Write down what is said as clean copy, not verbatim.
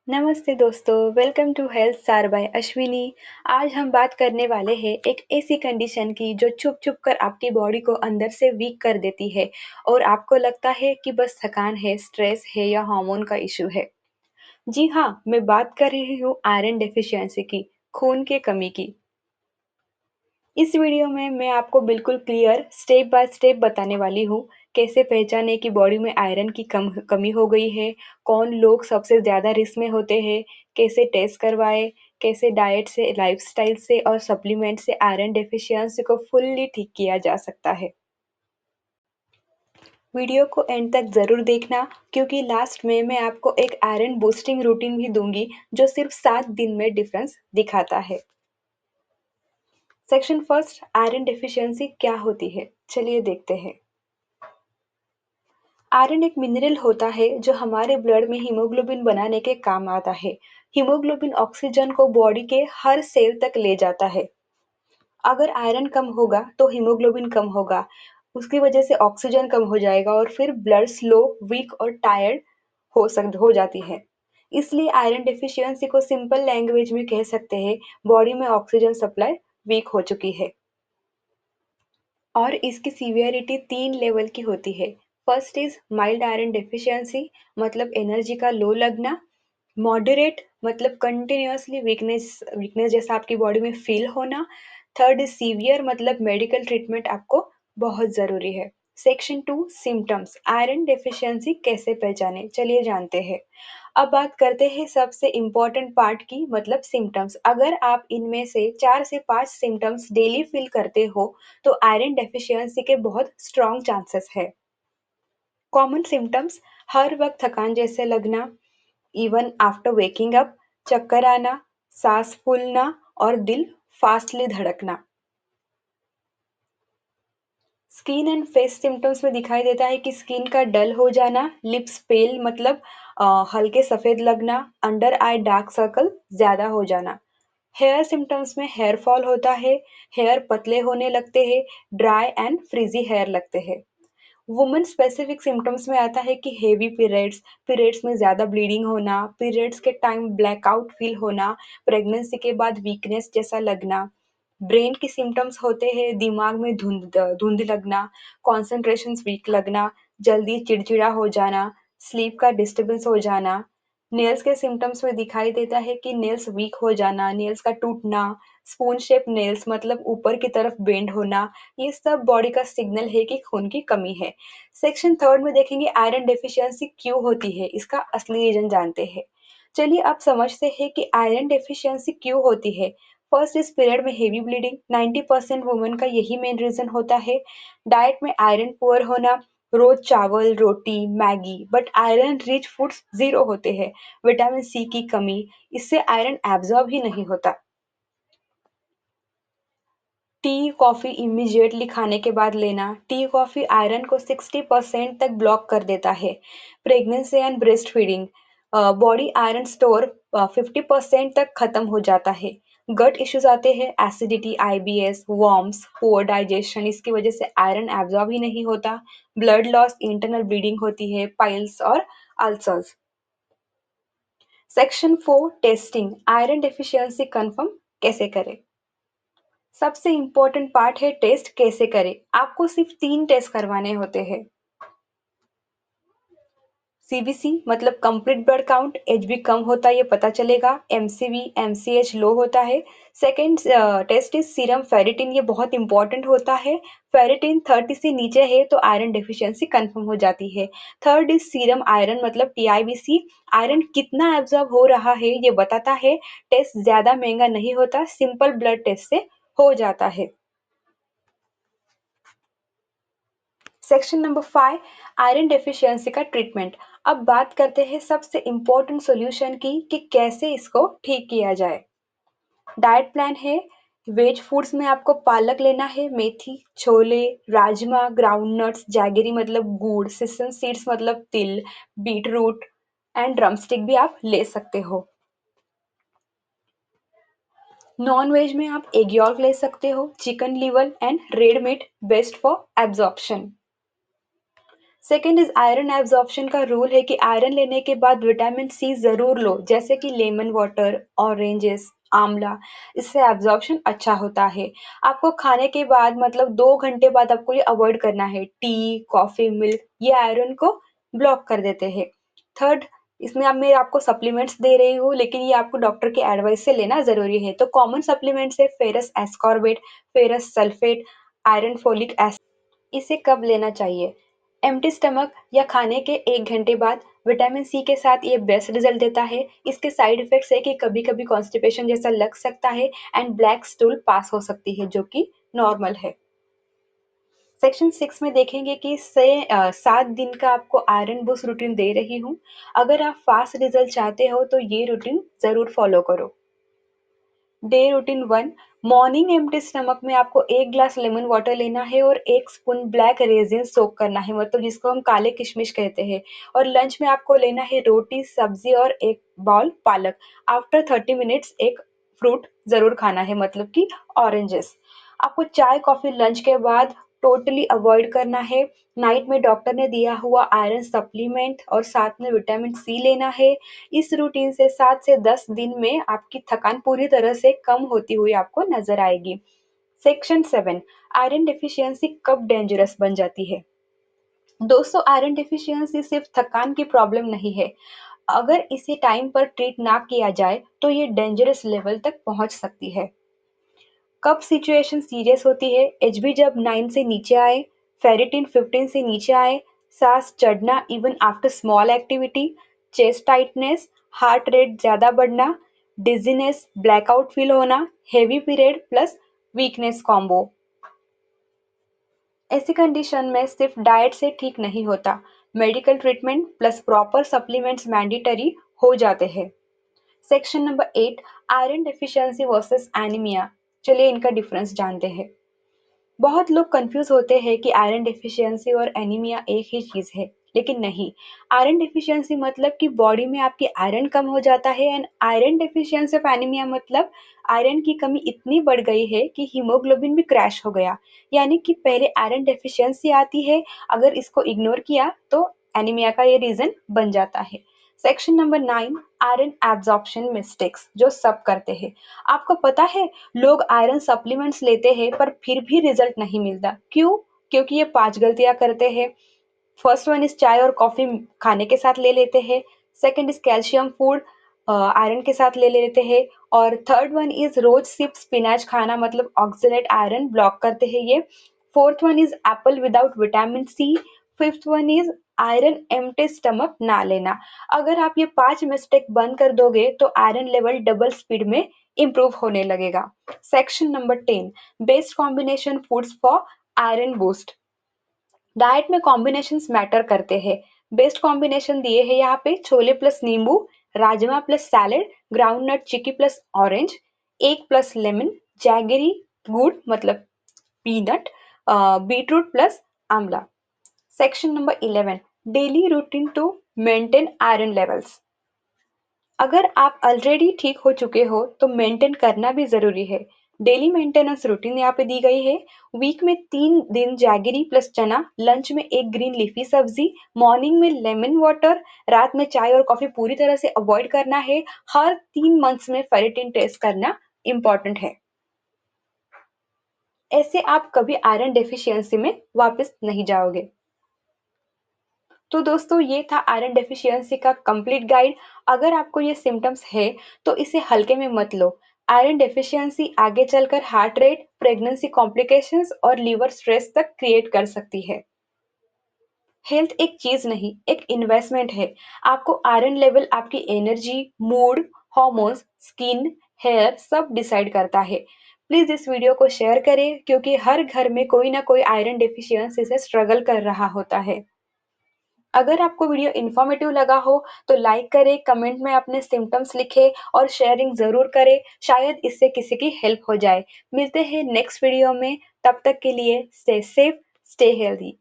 नमस्ते दोस्तों, welcome to health सार बाय अश्विनी। आज हम बात करने वाले हैं एक ऐसी कंडीशन की जो छुप छुप कर आपकी बॉडी को अंदर से वीक कर देती है और आपको लगता है कि बस थकान है, स्ट्रेस है या हार्मोन का इशू है। जी हाँ, मैं बात कर रही हूँ आयरन डेफिशिएंसी की, खून के कमी की। इस वीडियो में मैं आपको बिल्कुल क्लियर स्टेप बाय स्टेप बताने वाली हूँ कैसे पहचाने कि बॉडी में आयरन की कमी हो गई है, कौन लोग सबसे ज़्यादा रिस्क में होते हैं, कैसे टेस्ट करवाएं, कैसे डाइट से, लाइफस्टाइल से और सप्लीमेंट से आयरन डेफिशिएंसी को फुल्ली ठीक किया जा सकता है। वीडियो को एंड तक ज़रूर देखना क्योंकि लास्ट में मैं आपको एक आयरन बूस्टिंग रूटीन भी दूंगी जो सिर्फ 7 दिन में डिफरेंस दिखाता है। सेक्शन फर्स्ट, आयरन डेफिशिएंसी क्या होती है? चलिए देखते हैं। आयरन एक मिनरल होता है जो हमारे ब्लड में हीमोग्लोबिन बनाने के काम आता है। हीमोग्लोबिन ऑक्सीजन को बॉडी के हर सेल तक ले जाता है। अगर आयरन कम होगा तो हीमोग्लोबिन कम होगा। उसकी वजह से ऑक्सीजन कम हो जाएगा और फिर ब्लड स्लो, वीक और टायर्ड हो जाती है। इसलिए आयरन डेफिशिएंसी को सिंपल लैंग्वेज में कह सकते हैं, बॉडी में ऑक्सीजन सप्लाई वीक हो चुकी है। और इसकी सीवियरिटी 3 लेवल की होती है। First is mild iron deficiency मतलब एनर्जी का लो लगना, मॉडरेट मतलब कंटिन्यूअसली वीकनेस वीकनेस जैसा आपकी बॉडी में फील होना, थर्ड इज सीवियर मतलब मेडिकल ट्रीटमेंट आपको बहुत ज़रूरी है। सेक्शन 2 सिम्टम्स आयरन डेफिशिएंसी कैसे पहचाने चलिए जानते हैं। अब बात करते हैं सबसे इम्पोर्टेंट पार्ट की मतलब सिम्टम्स। अगर आप इनमें से 4 से 5 सिम्टम्स डेली फील करते हो तो आयरन डेफिशिएंसी के बहुत स्ट्रॉन्ग चांसेस है। कॉमन सिम्टम्स हर वक्त थकान जैसे लगना, इवन आफ्टर वेकिंग अप, चक्कर आना, सांस फूलना और दिल फास्टली धड़कना। स्किन एंड फेस सिम्टम्स में दिखाई देता है कि स्किन का डल हो जाना, लिप्स पेल मतलब हल्के सफेद लगना, अंडर आई डार्क सर्कल ज्यादा हो जाना। हेयर सिम्टम्स में हेयर फॉल होता है, हेयर पतले होने लगते हैं, ड्राई एंड फ्रीजी हेयर लगते हैं। वुमेन स्पेसिफिक सिम्टम्स में आता है कि हेवी पीरियड्स, पीरियड्स में ज़्यादा ब्लीडिंग होना, पीरियड्स के टाइम ब्लैकआउट फील होना, प्रेगनेंसी के बाद वीकनेस जैसा लगना। ब्रेन की सिम्टम्स होते हैं दिमाग में धुंध लगना, कॉन्सेंट्रेशन वीक लगना, जल्दी चिड़चिड़ा हो जाना, स्लीप का डिस्टर्बेंस हो जाना। नेल्स के सिम्टम्स में दिखाई देता है कि नेल्स वीक हो जाना, नेल्स का टूटना, स्पून शेप नेल्स मतलब ऊपर की तरफ बेंड होना, ये सब बॉडी का सिग्नल है कि खून की कमी है। सेक्शन थर्ड में देखेंगे आयरन डेफिशिएंसी क्यों होती है, इसका असली रीजन जानते हैं। चलिए अब समझते हैं कि आयरन डेफिशिएंसी क्यों होती है। फर्स्ट इस पीरियड में हेवी ब्लीडिंग 90% वुमेन का यही मेन रीजन होता है। डाइट में आयरन पुअर होना, रोज चावल, रोटी, Maggi but iron rich foods zero होते हैं। विटामिन सी की कमी, इससे आयरन एब्जॉर्ब ही नहीं होता। टी, कॉफ़ी इमीडिएटली खाने के बाद लेना। टी, कॉफ़ी आयरन को 60% तक ब्लॉक कर देता है। Pregnancy and breast feeding body iron store 50% तक खत्म हो जाता है। गट इश्यूज आते हैं, acidity, IBS, worms, poor digestion, इसकी वजह से आयरन एब्जॉर्ब ही नहीं होता। ब्लड लॉस, इंटरनल ब्लीडिंग होती है, पाइल्स और ulcers. Section 4 testing iron deficiency confirm कैसे करें। सबसे इम्पोर्टेंट पार्ट है टेस्ट कैसे करें। आपको सिर्फ 3 टेस्ट करवाने होते हैं। सीबीसी मतलब कंप्लीट ब्लड काउंट, एचबी कम होता है ये पता चलेगा, एमसीवी एमसीएच लो होता है। Second test is serum ferritin, ये बहुत इंपॉर्टेंट होता है। फेरिटिन 30 से नीचे है तो आयरन डेफिशिएंसी कंफर्म हो जाती है। थर्ड इज सीरम आयरन मतलब टीआईबीसी, आयरन कितना एब्जॉर्ब हो रहा है ये बताता है। टेस्ट ज्यादा महंगा नहीं होता, सिंपल ब्लड टेस्ट से हो जाता है। सेक्शन नंबर 5 आयरन डेफिशिएंसी का ट्रीटमेंट। अब बात करते हैं सबसे इम्पोर्टेंट सॉल्यूशन की कि कैसे इसको ठीक किया जाए। डाइट प्लान है, वेज फूड्स में आपको पालक लेना है, मेथी, छोले, राजमा, ग्राउंडनट्स, जैगरी मतलब गुड़, सिसम सीड्स मतलब तिल, बीट रूट एंड ड्रमस्टिक भी आप ले सकते हो। नॉन वेज में आप एग यॉल्क ले सकते हो, chicken liver and red meat best for absorption. Second is iron absorption का रूल है कि आयरन लेने के बाद विटामिन सी जरूर लो, जैसे कि लेमन वाटर, ऑरेंजेस, आंवला। इससे एब्जॉर्प्शन अच्छा होता है। आपको खाने के बाद मतलब 2 घंटे बाद आपको ये अवॉइड करना है। टी, कॉफी, मिल्क ये आयरन को ब्लॉक कर देते हैं। थर्ड, इसमें अब मैं आपको सप्लीमेंट्स दे रही हूँ, लेकिन ये आपको डॉक्टर की एडवाइस से लेना जरूरी है। तो कॉमन सप्लीमेंट्स है ferrous ascorbate, ferrous sulphate, iron folic acid. इसे कब लेना चाहिए? एम्प्टी स्टमक या खाने के 1 घंटे बाद। विटामिन सी के साथ ये बेस्ट रिजल्ट देता है। इसके साइड इफेक्ट्स है कि कभी-कभी कॉन्स्टिपेशन जैसा लग सकता है एंड ब्लैक स्टूल पास हो सकती है, जो कि नॉर्मल है। सेक्शन 6 में देखेंगे कि 7 दिन का आपको आयरन बूस्ट रूटीन दे रही हूँ। अगर आप फास्ट रिजल्ट चाहते हो तो ये रूटीन जरूर फॉलो करो। Day routine 1। Morning empty stomach में आपको 1 ग्लास लेमन वाटर लेना है और 1 स्पून ब्लैक रेजिन सोक करना है, मतलब जिसको हम काले किशमिश कहते हैं। और लंच में आपको लेना है रोटी, सब्जी और 1 बाउल पालक। आफ्टर 30 मिनट्स एक फ्रूट जरूर खाना है, मतलब कि ऑरेंजेस। आपको चाय कॉफी लंच के बाद टोटली अवॉइड करना है। नाइट में डॉक्टर ने दिया हुआ आयरन सप्लीमेंट और साथ में विटामिन सी लेना है। इस रूटीन से 7 से 10 दिन में आपकी थकान पूरी तरह से कम होती हुई आपको नजर आएगी। सेक्शन 7। आयरन डेफिशिएंसी कब डेंजरस बन जाती है? दोस्तों, आयरन डेफिशिएंसी सिर्फ थकान की प्रॉब्लम नहीं है। अगर इसे टाइम पर ट्रीट ना किया जाए तो ये डेंजरस लेवल तक पहुंच सकती है। कब सिचुएशन सीरियस होती है? एचबी जब 9 से नीचे आए, फेरिटिन 15 से नीचे आए, सांस चढ़ना even after small activity, chest tightness, heart rate ज्यादा बढ़ना, डिजीनेस, ब्लैकआउट फील होना, heavy period plus weakness combo. ऐसी कंडीशन में सिर्फ डाइट से ठीक नहीं होता, medical treatment plus proper supplements mandatory हो जाते हैं। Section number 8। Iron deficiency versus anaemia. चलिए इनका डिफरेंस जानते हैं। बहुत लोग कंफ्यूज होते हैं कि आयरन डेफिशिएंसी और एनीमिया एक ही चीज है, लेकिन नहीं। आयरन डेफिशिएंसी मतलब कि बॉडी में आपकी आयरन कम हो जाता है and iron deficiency of anaemia मतलब आयरन की कमी इतनी बढ़ गई है कि हीमोग्लोबिन भी क्रैश हो गया। यानी कि पहले आयरन डेफिशिएंसी आती है, अगर इसको इग्नोर किया तो एनीमिया का ये रीजन बन जाता है। Section number 9। Iron absorption mistakes जो सब करते हैं। आपको पता है लोग आयरन सप्लीमेंट्स लेते हैं पर फिर भी रिजल्ट नहीं मिलता। क्यों? क्योंकि ये 5 गलतियां करते हैं। फर्स्ट वन इज चाय और कॉफी खाने के साथ ले लेते हैं। Second is calcium food iron के साथ ले लेते हैं। और थर्ड वन इज रोज सिर्फ स्पिनाच खाना, मतलब ऑक्सलेट आयरन ब्लॉक करते हैं ये। Fourth one is apple without vitamin C. Fifth one is iron empty stomach ना लेना। अगर आप ये 5 मिस्टेक बंद कर दोगे तो आयरन लेवल डबल स्पीड में इम्प्रूव होने लगेगा। Section number 10। Best combination foods for iron boost. Diet में कॉम्बिनेशंस मैटर करते हैं। बेस्ट कॉम्बिनेशन दिए हैं यहाँ पे छोले प्लस नींबू, rajma plus salad, groundnut chikki plus orange, egg plus lemon, jaggery गुड़ मतलब peanut, beetroot plus amla. Section number 11। Daily routine to maintain iron levels. अगर आप ऑलरेडी ठीक हो चुके हो तो मेंटेन करना भी जरूरी है। डेली मेंटेनेंस रूटीन यहाँ पे दी गई है। वीक में 3 दिन जैगरी प्लस चना, लंच में एक ग्रीन लीफी सब्जी, मॉर्निंग में लेमन वाटर, रात में चाय और कॉफी पूरी तरह से अवॉइड करना है। हर 3 मंथ्स में फेरिटिन टेस्ट करना इम्पोर्टेंट है। ऐसे आप कभी आयरन डेफिशिएंसी में वापस नहीं जाओगे। तो दोस्तों, ये था आयरन डेफिशिएंसी का कंप्लीट गाइड। अगर आपको ये सिम्टम्स है तो इसे हल्के में मत लो। आयरन डेफिशिएंसी आगे चलकर हार्ट रेट, प्रेगनेंसी कॉम्प्लिकेशंस और लिवर स्ट्रेस तक क्रिएट कर सकती है। हेल्थ एक चीज नहीं, एक इन्वेस्टमेंट है। आपको आयरन लेवल आपकी energy, mood, hormones, skin, hair सब डिसाइड करता है। प्लीज इस वीडियो को शेयर करें, क्योंकि हर घर में कोई ना कोई आयरन डेफिशिएंसी से स्ट्रगल कर रहा होता है। अगर आपको वीडियो इन्फॉर्मेटिव लगा हो तो लाइक करें, कमेंट में अपने सिम्टम्स लिखें और शेयरिंग जरूर करें। शायद इससे किसी की हेल्प हो जाए। मिलते हैं नेक्स्ट वीडियो में। तब तक के लिए स्टे सेफ, स्टे हेल्दी।